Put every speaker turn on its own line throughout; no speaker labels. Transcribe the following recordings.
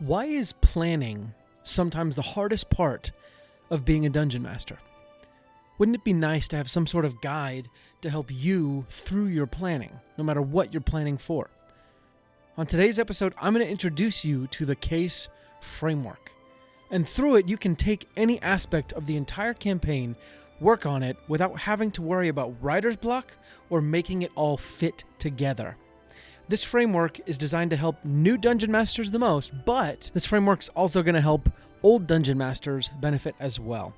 Why is planning sometimes the hardest part of being a dungeon master? Wouldn't it be nice to have some sort of guide to help you through your planning, no matter what you're planning for? On today's episode, I'm going to introduce you to the case framework. And through it, you can take any aspect of the entire campaign, work on it without having to worry about writer's block or making it all fit together. This framework is designed to help new dungeon masters the most, but this framework's also going to help old dungeon masters benefit as well.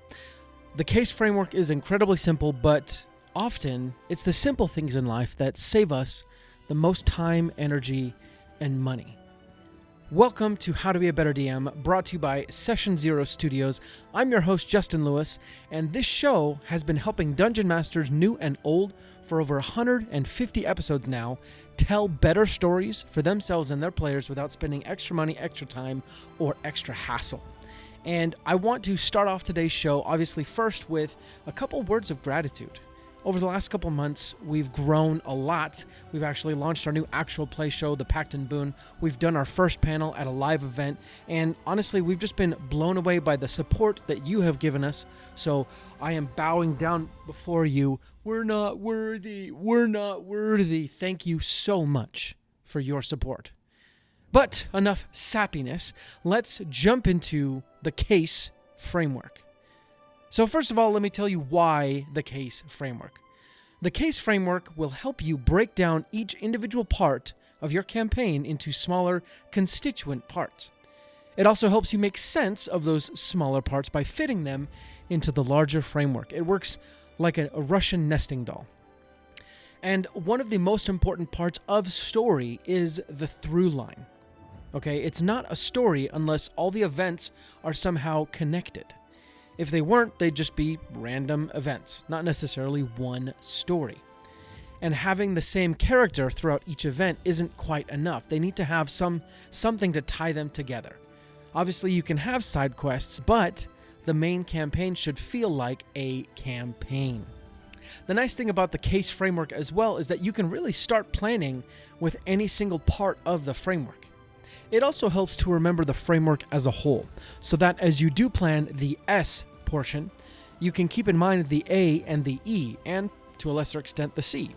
The case framework is incredibly simple, but often it's the simple things in life that save us the most time, energy, and money. Welcome to How to Be a Better DM, brought to you by Session Zero Studios. I'm your host, Justin Lewis, and this show has been helping dungeon masters new and old for over 150 episodes now tell better stories for themselves and their players without spending extra money, extra time, or extra hassle. And I want to start off today's show, obviously, first with a couple words of gratitude. Over the last couple months, we've grown a lot. We've actually launched our new actual play show, The Pact and Boon. We've done our first panel at a live event. And honestly, we've just been blown away by the support that you have given us. So I am bowing down before you. We're not worthy. We're not worthy. Thank you so much for your support. But enough sappiness. Let's jump into the case framework. So first of all, let me tell you why the case framework. The case framework will help you break down each individual part of your campaign into smaller constituent parts. It also helps you make sense of those smaller parts by fitting them into the larger framework. It works like a Russian nesting doll. And one of the most important parts of story is the through line. Okay, it's not a story unless all the events are somehow connected. If they weren't, they'd just be random events, not necessarily one story. And having the same character throughout each event isn't quite enough. They need to have something to tie them together. Obviously, you can have side quests, but the main campaign should feel like a campaign. The nice thing about the case framework as well is that you can really start planning with any single part of the framework. It also helps to remember the framework as a whole, so that as you do plan the S portion, you can keep in mind the A and the E, and to a lesser extent the C.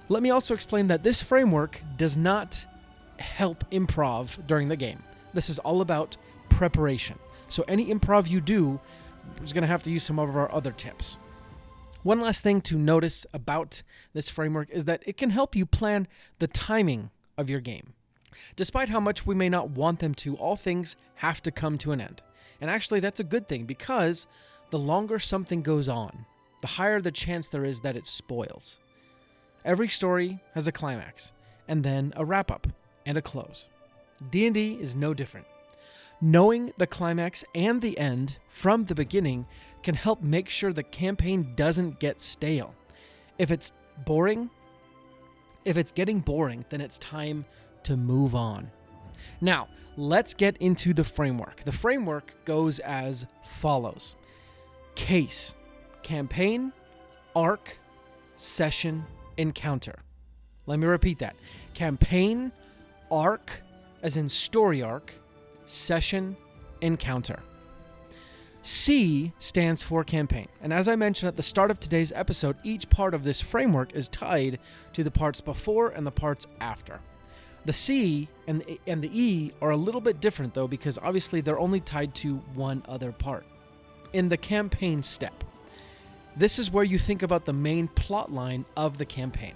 Let me also explain that this framework does not help improv during the game. This is all about preparation. So any improv you do is going to have to use some of our other tips. One last thing to notice about this framework is that it can help you plan the timing of your game. Despite how much we may not want them to, all things have to come to an end. And actually, that's a good thing, because the longer something goes on, the higher the chance there is that it spoils. Every story has a climax, and then a wrap-up and a close. D&D is no different. Knowing the climax and the end from the beginning can help make sure the campaign doesn't get stale. If it's getting boring, then it's time to move on. Now, let's get into the framework. The framework goes as follows. Case, campaign, arc, session, encounter. Let me repeat that. Campaign, arc, as in story arc, session, encounter. C stands for campaign. And as I mentioned at the start of today's episode, each part of this framework is tied to the parts before and the parts after. The C and the E are a little bit different, though, because obviously they're only tied to one other part. In the campaign step, this is where you think about the main plot line of the campaign.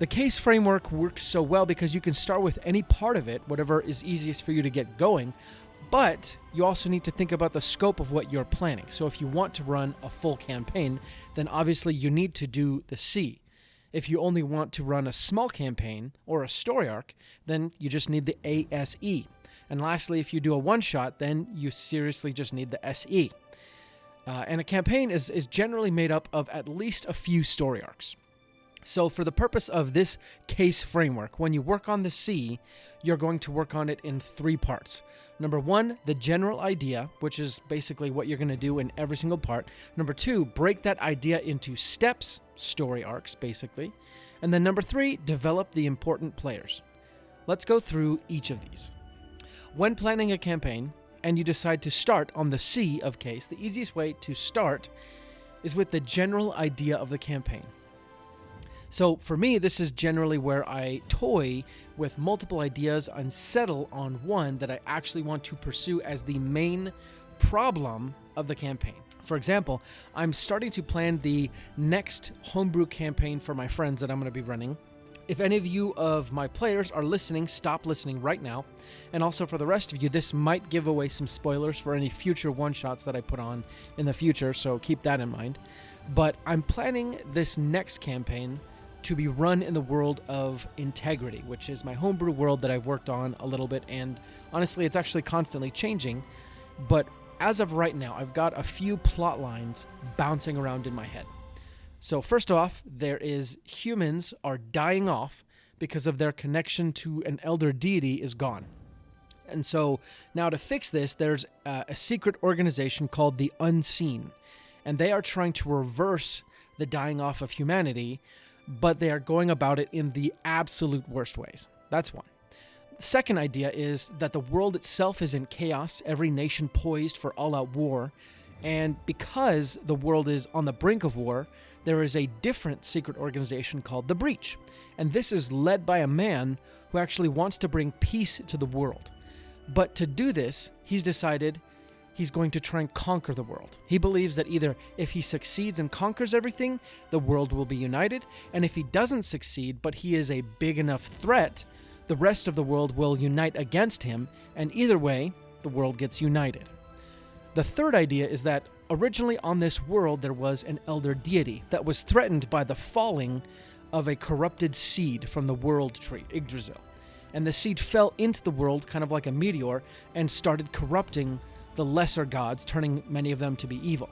The case framework works so well because you can start with any part of it, whatever is easiest for you to get going, but you also need to think about the scope of what you're planning. So if you want to run a full campaign, then obviously you need to do the C. If you only want to run a small campaign or a story arc, then you just need the ASE. And lastly, if you do a one-shot, then you seriously just need the SE. And a campaign is generally made up of at least a few story arcs. So for the purpose of this case framework, when you work on the C, you're going to work on it in 3 parts. Number 1, the general idea, which is basically what you're going to do in every single part. Number 2, break that idea into steps, story arcs, basically. And then number 3, develop the important players. Let's go through each of these. When planning a campaign and you decide to start on the C of case, the easiest way to start is with the general idea of the campaign. So for me, this is generally where I toy with multiple ideas and settle on one that I actually want to pursue as the main problem of the campaign. For example, I'm starting to plan the next homebrew campaign for my friends that I'm going to be running. If any of you of my players are listening, stop listening right now. And also for the rest of you, this might give away some spoilers for any future one-shots that I put on in the future, so keep that in mind. But I'm planning this next campaign to be run in the world of Integrity, which is my homebrew world that I've worked on a little bit, and honestly, it's actually constantly changing. But as of right now, I've got a few plot lines bouncing around in my head. So first off, there is humans are dying off because of their connection to an elder deity is gone. And so now to fix this, there's a secret organization called the Unseen, and they are trying to reverse the dying off of humanity, but they are going about it in the absolute worst ways. That's one. Second idea is that the world itself is in chaos, every nation poised for all-out war, and because the world is on the brink of war, there is a different secret organization called the Breach, and this is led by a man who actually wants to bring peace to the world. But to do this, he's decided he's going to try and conquer the world. He believes that either if he succeeds and conquers everything, the world will be united, and if he doesn't succeed, but he is a big enough threat, the rest of the world will unite against him, and either way, the world gets united. The third idea is that originally on this world there was an elder deity that was threatened by the falling of a corrupted seed from the world tree, Yggdrasil. And the seed fell into the world kind of like a meteor and started corrupting the lesser gods, turning many of them to be evil.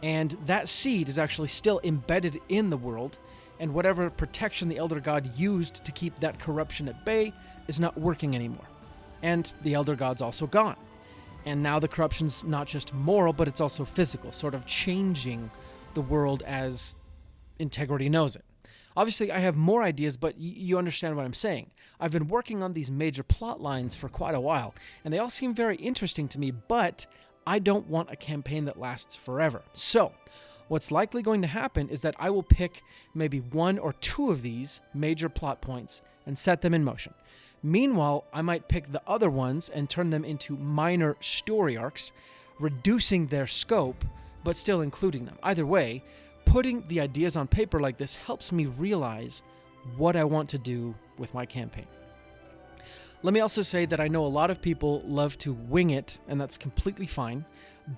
And that seed is actually still embedded in the world, and whatever protection the elder god used to keep that corruption at bay is not working anymore. And the elder god's also gone. And now the corruption's not just moral, but it's also physical, sort of changing the world as Integrity knows it. Obviously, I have more ideas, but you understand what I'm saying. I've been working on these major plot lines for quite a while, and they all seem very interesting to me, but I don't want a campaign that lasts forever. So, what's likely going to happen is that I will pick maybe one or two of these major plot points and set them in motion. Meanwhile, I might pick the other ones and turn them into minor story arcs, reducing their scope, but still including them. Either way, putting the ideas on paper like this helps me realize what I want to do with my campaign. Let me also say that I know a lot of people love to wing it, and that's completely fine,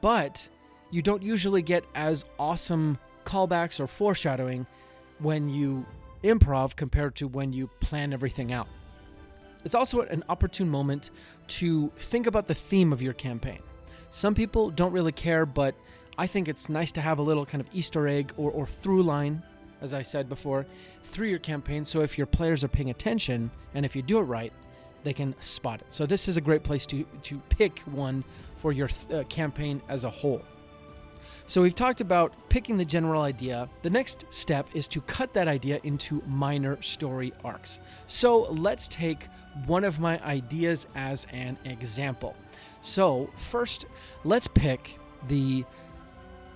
but you don't usually get as awesome callbacks or foreshadowing when you improv compared to when you plan everything out. It's also an opportune moment to think about the theme of your campaign. Some people don't really care, but I think it's nice to have a little kind of Easter egg or through line, as I said before, through your campaign, so if your players are paying attention, and if you do it right, they can spot it. So this is a great place to pick one for your campaign as a whole. So we've talked about picking the general idea. The next step is to cut that idea into minor story arcs. So let's take one of my ideas as an example. So first, let's pick the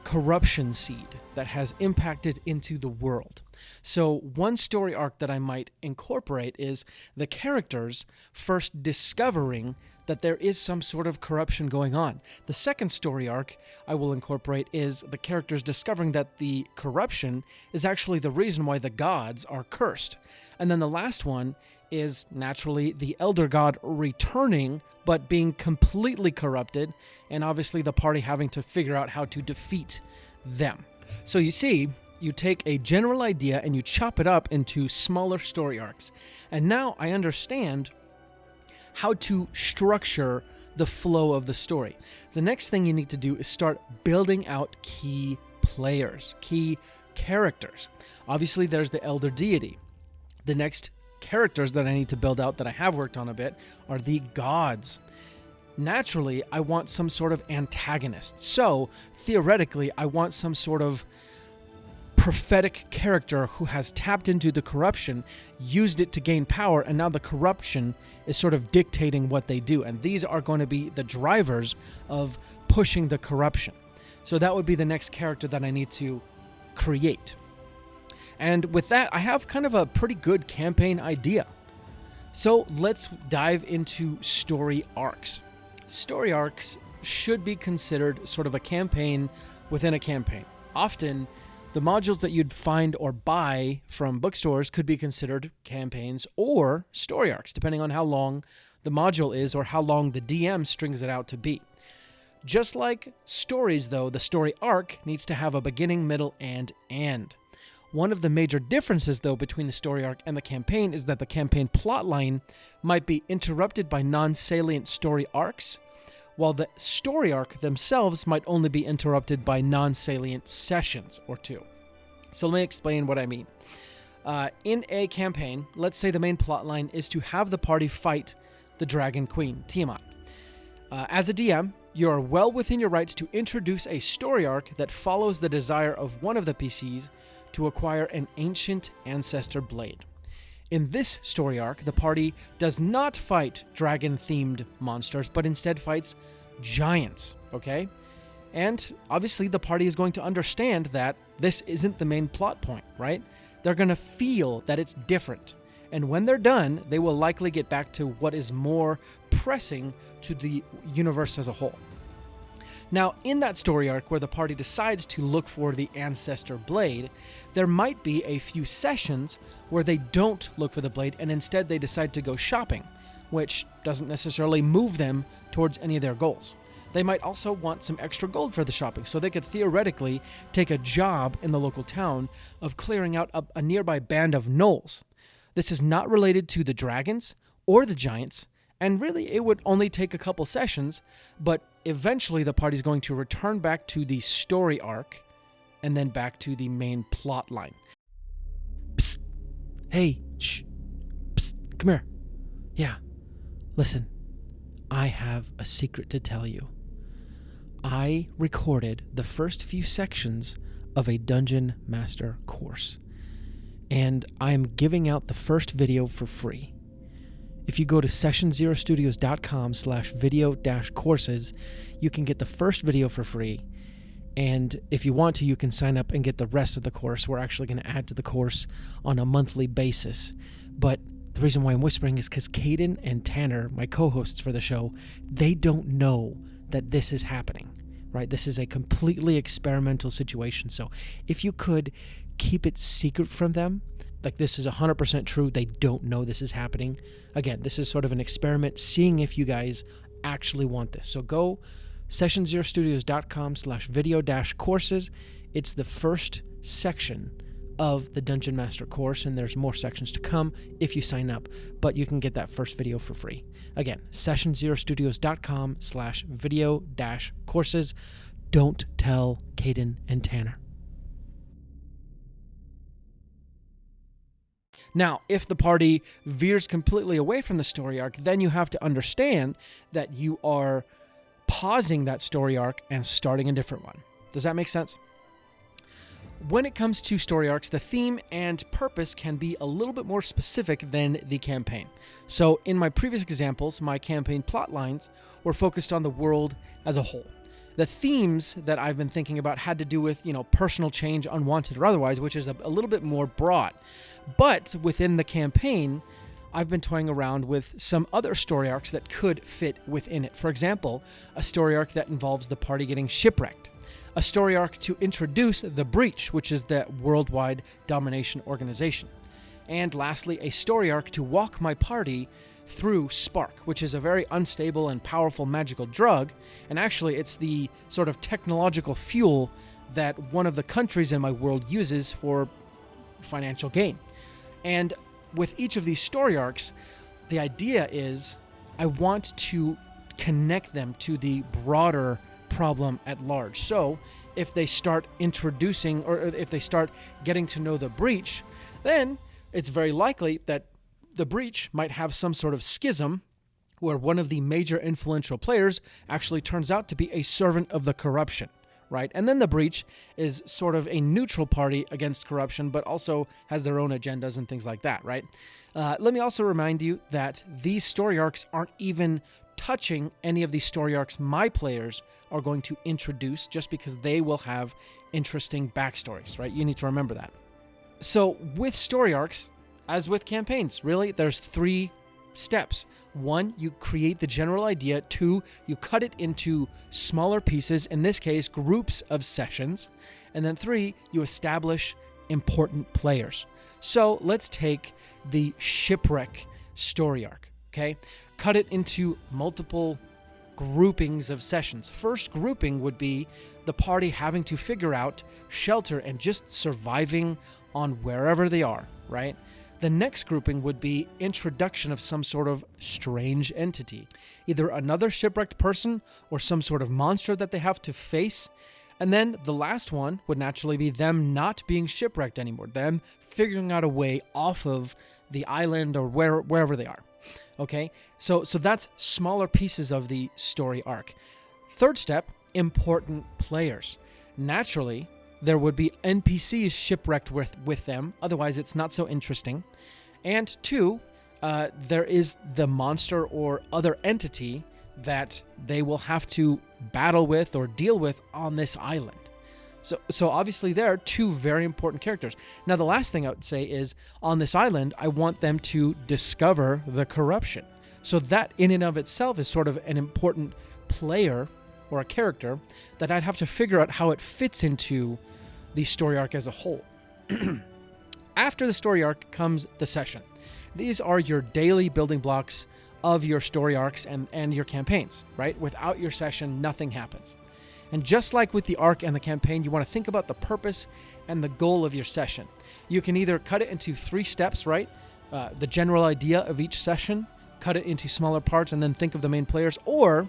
corruption seed that has impacted into the world. So one story arc that I might incorporate is the characters first discovering that there is some sort of corruption going on. The second story arc I will incorporate is the characters discovering that the corruption is actually the reason why the gods are cursed. And then the last one is naturally the elder god returning but being completely corrupted, and obviously the party having to figure out how to defeat them. So you see, you take a general idea and you chop it up into smaller story arcs. And now I understand how to structure the flow of the story. The next thing you need to do is start building out key players, key characters. Obviously, there's the elder deity. The next characters that I need to build out that I have worked on a bit are the gods. Naturally, I want some sort of antagonist. So, theoretically, I want some sort of prophetic character who has tapped into the corruption, used it to gain power, and now the corruption is sort of dictating what they do. And these are going to be the drivers of pushing the corruption. So that would be the next character that I need to create. And with that, I have kind of a pretty good campaign idea. So let's dive into story arcs. Story arcs should be considered sort of a campaign within a campaign. Often, the modules that you'd find or buy from bookstores could be considered campaigns or story arcs, depending on how long the module is or how long the DM strings it out to be. Just like stories, though, the story arc needs to have a beginning, middle, and end. One of the major differences, though, between the story arc and the campaign is that the campaign plotline might be interrupted by non-salient story arcs, while the story arc themselves might only be interrupted by non-salient sessions or two. So let me explain what I mean. In a campaign, let's say the main plotline is to have the party fight the Dragon Queen, Tiamat. As a DM, you are well within your rights to introduce a story arc that follows the desire of one of the PCs to acquire an ancient ancestor blade. In this story arc, the party does not fight dragon-themed monsters, but instead fights giants, okay? And obviously the party is going to understand that this isn't the main plot point, right? They're going to feel that it's different. And when they're done, they will likely get back to what is more pressing to the universe as a whole. Now, in that story arc where the party decides to look for the Ancestor Blade, there might be a few sessions where they don't look for the blade and instead they decide to go shopping, which doesn't necessarily move them towards any of their goals. They might also want some extra gold for the shopping, so they could theoretically take a job in the local town of clearing out a nearby band of gnolls. This is not related to the dragons or the giants, and really it would only take a couple sessions, but eventually the party's going to return back to the story arc and then back to the main plot line. Psst. Hey, shh. Psst. Come here. Yeah. Listen. I have a secret to tell you. I recorded the first few sections of a Dungeon Master course, and I'm giving out the first video for free. If you go to sessionzerostudios.com/video-courses, you can get the first video for free. And if you want to, you can sign up and get the rest of the course. We're actually going to add to the course on a monthly basis. But the reason why I'm whispering is because Caden and Tanner, my co-hosts for the show, they don't know that this is happening, right? This is a completely experimental situation. So if you could keep it secret from them, like this is 100% true, they don't know this is happening. Again, this is sort of an experiment, seeing if you guys actually want this. So go sessionzerostudios.com/video-courses. It's the first section of the Dungeon Master course, and there's more sections to come if you sign up, but you can get that first video for free. Again, sessionzerostudios.com/video-courses. Don't tell Caden and Tanner. Now, if the party veers completely away from the story arc, then you have to understand that you are pausing that story arc and starting a different one. Does that make sense? When it comes to story arcs, the theme and purpose can be a little bit more specific than the campaign. So in my previous examples, my campaign plot lines were focused on the world as a whole. The themes that I've been thinking about had to do with, personal change, unwanted or otherwise, which is a little bit more broad. But within the campaign, I've been toying around with some other story arcs that could fit within it. For example, a story arc that involves the party getting shipwrecked. A story arc to introduce the Breach, which is the worldwide domination organization. And lastly, a story arc to walk my party through Spark, which is a very unstable and powerful magical drug. And actually, it's the sort of technological fuel that one of the countries in my world uses for financial gain. And with each of these story arcs, the idea is I want to connect them to the broader problem at large. So if they start introducing, or if they start getting to know the Breach, then it's very likely that the Breach might have some sort of schism where one of the major influential players actually turns out to be a servant of the corruption, right? And then the Breach is sort of a neutral party against corruption, but also has their own agendas and things like that, right? Let me also remind you that these story arcs aren't even touching any of these story arcs my players are going to introduce, just because they will have interesting backstories, right? You need to remember that. So with story arcs, as with campaigns, really, there's 3 steps. 1, you create the general idea. 2, you cut it into smaller pieces, in this case, groups of sessions. And then 3, you establish important players. So let's take the Shipwreck story arc, okay? Cut it into multiple groupings of sessions. First grouping would be the party having to figure out shelter and just surviving on wherever they are, right? The next grouping would be introduction of some sort of strange entity, either another shipwrecked person or some sort of monster that they have to face. And then the last one would naturally be them not being shipwrecked anymore, them figuring out a way off of the island or wherever they are. Okay, so that's smaller pieces of the story arc. Third step, important players. Naturally, there would be NPCs shipwrecked with them, otherwise it's not so interesting. And 2, there is the monster or other entity that they will have to battle with or deal with on this island. So obviously there are 2 very important characters. Now the last thing I would say is, on this island, I want them to discover the corruption. So that in and of itself is sort of an important player or a character that I'd have to figure out how it fits into the story arc as a whole. After the story arc comes the session. These are your daily building blocks of your story arcs and your campaigns, right? Without your session, nothing happens. And just like with the arc and the campaign, you want to think about the purpose and the goal of your session. You can either cut it into 3 steps, right? The general idea of each session, cut it into smaller parts, and then think of the main players. Or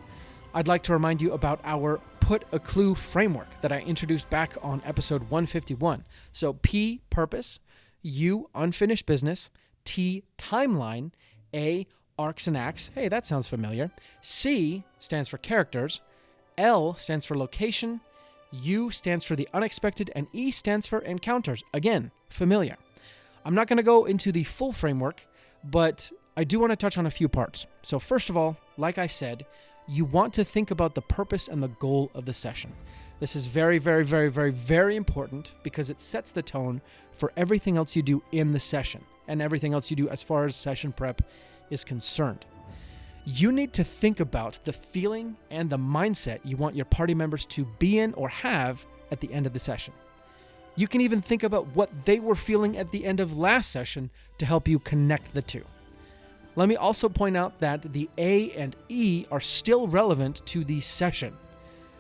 I'd like to remind you about our Put a Clue framework that I introduced back on episode 151. So P, purpose; U, unfinished business; T, timeline; A, arcs and acts. Hey, that sounds familiar. C stands for characters. L stands for location. U stands for the unexpected. And E stands for encounters. Again, familiar. I'm not going to go into the full framework, but I do want to touch on a few parts. So first of all, like I said, you want to think about the purpose and the goal of the session. This is very, very, very, very, very important because it sets the tone for everything else you do in the session and everything else you do as far as session prep is concerned. You need to think about the feeling and the mindset you want your party members to be in or have at the end of the session. You can even think about what they were feeling at the end of last session to help you connect the 2. Let me also point out that the A and E are still relevant to the session.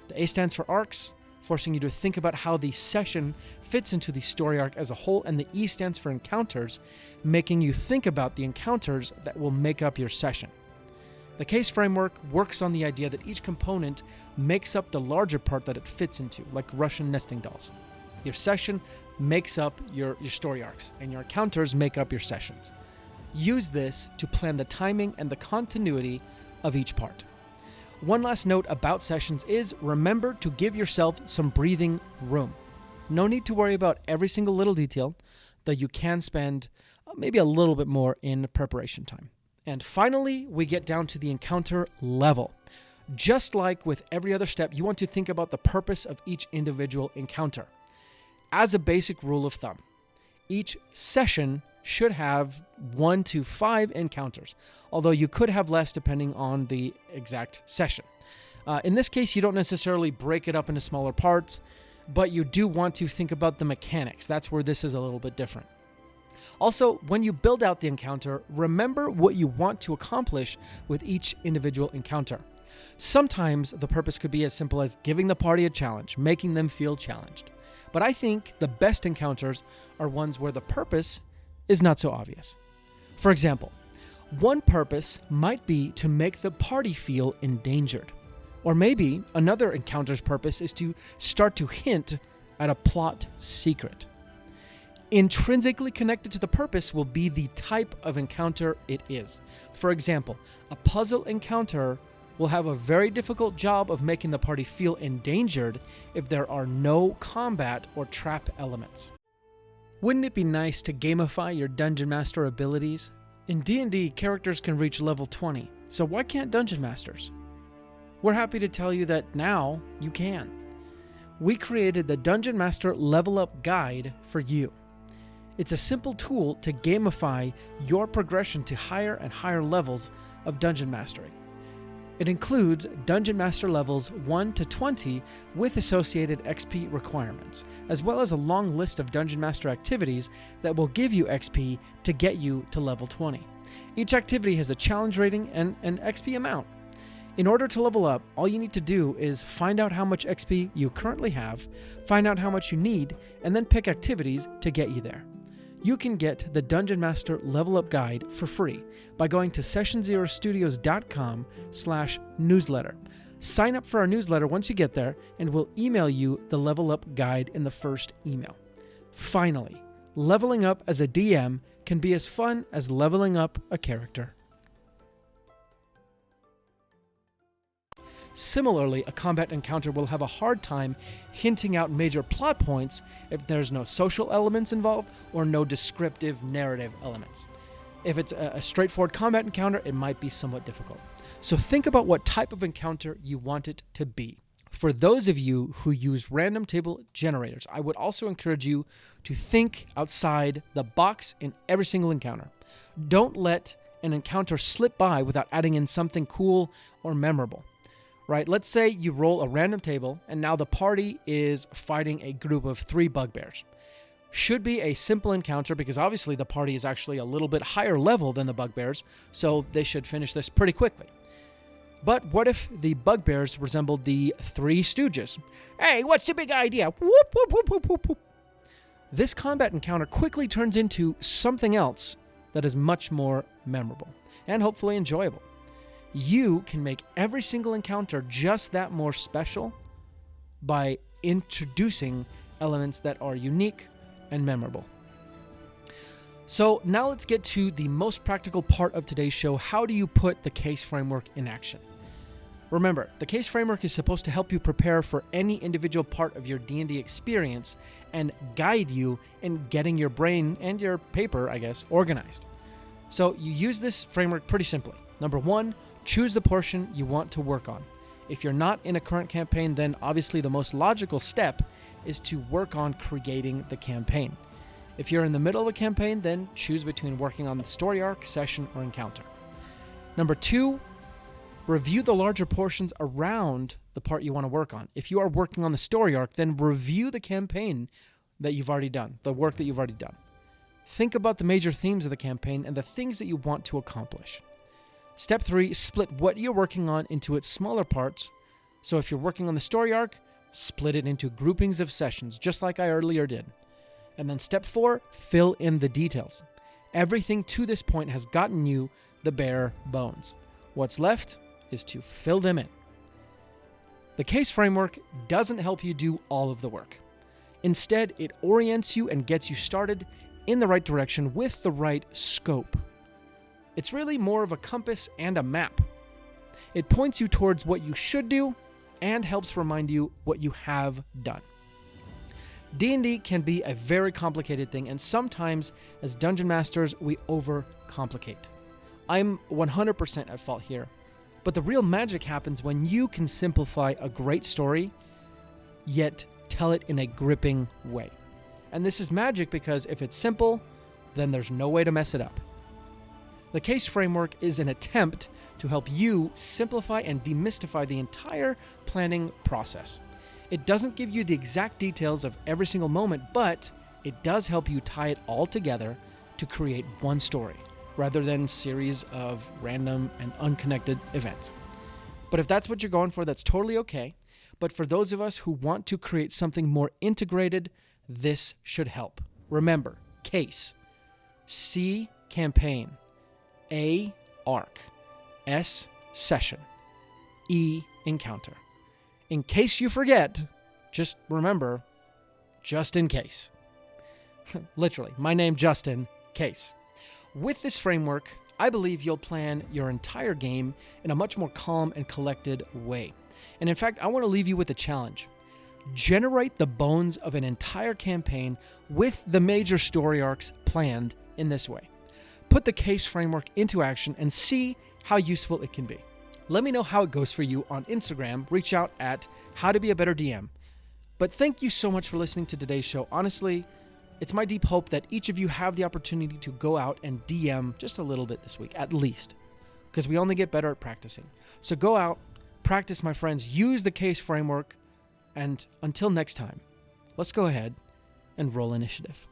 The A stands for arcs, forcing you to think about how the session fits into the story arc as a whole, and the E stands for encounters, making you think about the encounters that will make up your session. The case framework works on the idea that each component makes up the larger part that it fits into, like Russian nesting dolls. Your session makes up your story arcs, and your encounters make up your sessions. Use this to plan the timing and the continuity of each part. One last note about sessions is remember to give yourself some breathing room. No need to worry about every single little detail, though you can spend maybe a little bit more in preparation time. And finally, we get down to the encounter level. Just like with every other step, you want to think about the purpose of each individual encounter. As a basic rule of thumb, each session should have 1 to 5 encounters, although you could have less depending on the exact session. In this case, you don't necessarily break it up into smaller parts, but you do want to think about the mechanics. That's where this is a little bit different. Also, when you build out the encounter, remember what you want to accomplish with each individual encounter. Sometimes the purpose could be as simple as giving the party a challenge, making them feel challenged. But I think the best encounters are ones where the purpose is not so obvious. For example, one purpose might be to make the party feel endangered. Or maybe another encounter's purpose is to start to hint at a plot secret. Intrinsically connected to the purpose will be the type of encounter it is. For example, a puzzle encounter will have a very difficult job of making the party feel endangered if there are no combat or trap elements. Wouldn't it be nice to gamify your Dungeon Master abilities? In D&D, characters can reach level 20, so why can't Dungeon Masters? We're happy to tell you that now you can. We created the Dungeon Master Level Up Guide for you. It's a simple tool to gamify your progression to higher and higher levels of Dungeon Mastery. It includes Dungeon Master levels 1 to 20 with associated XP requirements, as well as a long list of Dungeon Master activities that will give you XP to get you to level 20. Each activity has a challenge rating and an XP amount. In order to level up, all you need to do is find out how much XP you currently have, find out how much you need, and then pick activities to get you there. You can get the Dungeon Master Level Up Guide for free by going to sessionzerostudios.com/newsletter. Sign up for our newsletter once you get there, and we'll email you the Level Up Guide in the first email. Finally, leveling up as a DM can be as fun as leveling up a character. Similarly, a combat encounter will have a hard time hinting out major plot points if there's no social elements involved or no descriptive narrative elements. If it's a straightforward combat encounter, it might be somewhat difficult. So think about what type of encounter you want it to be. For those of you who use random table generators, I would also encourage you to think outside the box in every single encounter. Don't let an encounter slip by without adding in something cool or memorable. Right? Let's say you roll a random table and now the party is fighting a group of 3 bugbears. Should be a simple encounter because obviously the party is actually a little bit higher level than the bugbears, so they should finish this pretty quickly. But what if the bugbears resembled the 3 stooges? Hey, what's the big idea? Whoop, whoop, whoop, whoop, whoop, whoop. This combat encounter quickly turns into something else that is much more memorable and hopefully enjoyable. You can make every single encounter just that more special by introducing elements that are unique and memorable. So now let's get to the most practical part of today's show. How do you put the case framework in action? Remember, the case framework is supposed to help you prepare for any individual part of your D&D experience and guide you in getting your brain and your paper, organized. So you use this framework pretty simply. Number 1, choose the portion you want to work on. If you're not in a current campaign, then obviously the most logical step is to work on creating the campaign. If you're in the middle of a campaign, then choose between working on the story arc, session, or encounter. Number 2, review the larger portions around the part you want to work on. If you are working on the story arc, then review the campaign that you've already done, the work that you've already done. Think about the major themes of the campaign and the things that you want to accomplish. Step 3, split what you're working on into its smaller parts. So if you're working on the story arc, split it into groupings of sessions, just like I earlier did. And then step 4, fill in the details. Everything to this point has gotten you the bare bones. What's left is to fill them in. The case framework doesn't help you do all of the work. Instead, it orients you and gets you started in the right direction with the right scope. It's really more of a compass and a map. It points you towards what you should do and helps remind you what you have done. D&D can be a very complicated thing, and sometimes as Dungeon Masters, we overcomplicate. I'm 100% at fault here, but the real magic happens when you can simplify a great story, yet tell it in a gripping way. And this is magic because if it's simple, then there's no way to mess it up. The case framework is an attempt to help you simplify and demystify the entire planning process. It doesn't give you the exact details of every single moment, but it does help you tie it all together to create one story, rather than a series of random and unconnected events. But if that's what you're going for, that's totally okay. But for those of us who want to create something more integrated, this should help. Remember, case, C, campaign, A, arc, S, session, E, encounter. In case you forget, just remember, just in case. Literally, my name, Justin, case. With this framework, I believe you'll plan your entire game in a much more calm and collected way. And in fact, I want to leave you with a challenge. Generate the bones of an entire campaign with the major story arcs planned in this way. Put the case framework into action and see how useful it can be. Let me know how it goes for you on Instagram. Reach out at howtobeabetterDM. But thank you so much for listening to today's show. Honestly, it's my deep hope that each of you have the opportunity to go out and DM just a little bit this week, at least, because we only get better at practicing. So go out, practice, my friends, use the case framework, and until next time, let's go ahead and roll initiative.